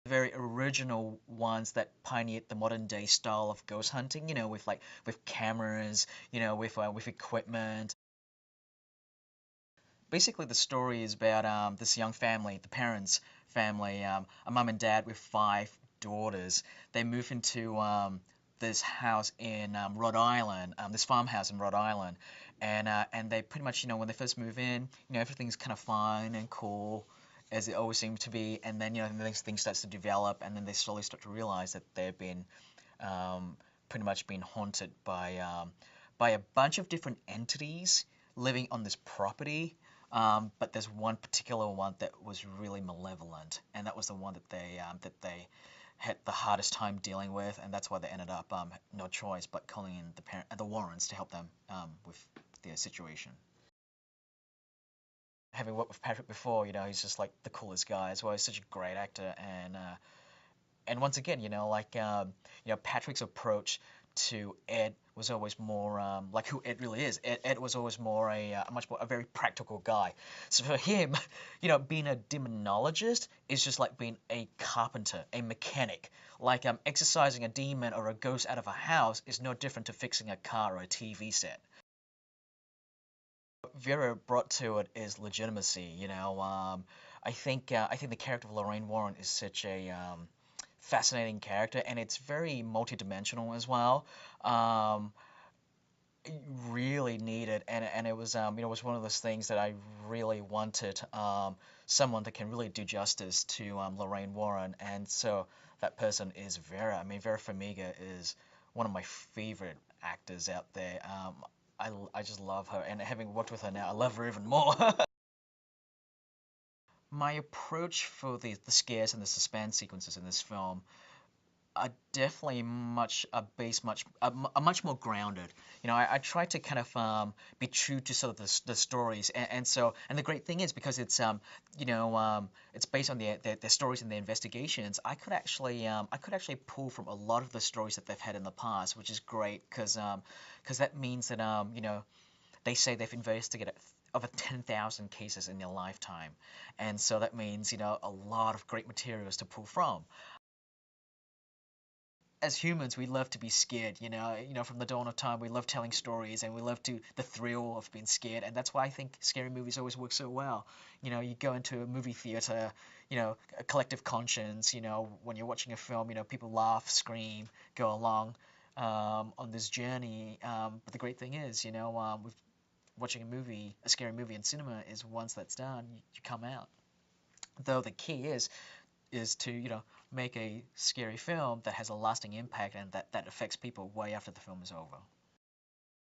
very original ones that pioneered the modern day style of ghost hunting, with with cameras, with equipment. Basically, the story is about this young family, the parents' family, a mum and dad with five daughters. They move into this house in Rhode Island, this farmhouse in Rhode Island, and they pretty much, when they first move in, everything's kind of fine and cool, as it always seems to be, and then the next thing starts to develop, and then they slowly start to realize that they've been pretty much been haunted by a bunch of different entities living on this property. But there's one particular one that was really malevolent, and that was the one that they had the hardest time dealing with, and that's why they ended up no choice but calling in the Warrens to help them with their situation. Having worked with Patrick before, he's just like the coolest guy as well. He's such a great actor, and once again, Patrick's approach to Ed was always more like who Ed really is. Ed was always more a very practical guy. So for him, being a demonologist is just like being a carpenter, a mechanic. Like exorcising a demon or a ghost out of a house is no different to fixing a car or a TV set. Vera brought to it is legitimacy. I think the character of Lorraine Warren is such a fascinating character, and it's very multidimensional as well. Um, really needed, and it was it was one of those things that I really wanted someone that can really do justice to Lorraine Warren, and so that person is Vera. I mean, Vera Farmiga is one of my favorite actors out there. I just love her, and having worked with her now, I love her even more. My approach for the scares and the suspense sequences in this film are definitely much more grounded. I try to kind of be true to sort of the stories, and the great thing is because it's based on the stories and the investigations. I could actually pull from a lot of the stories that they've had in the past, which is great because that means that they say they've investigated over 10,000 cases in their lifetime, and so that means a lot of great materials to pull from. As humans, we love to be scared, from the dawn of time, we love telling stories and we love the thrill of being scared. And that's why I think scary movies always work so well. You go into a movie theater, a collective conscience, when you're watching a film, people laugh, scream, go along on this journey. But the great thing is, with watching a scary movie in cinema is once that's done, you come out. Though the key is to make a scary film that has a lasting impact and that affects people way after the film is over.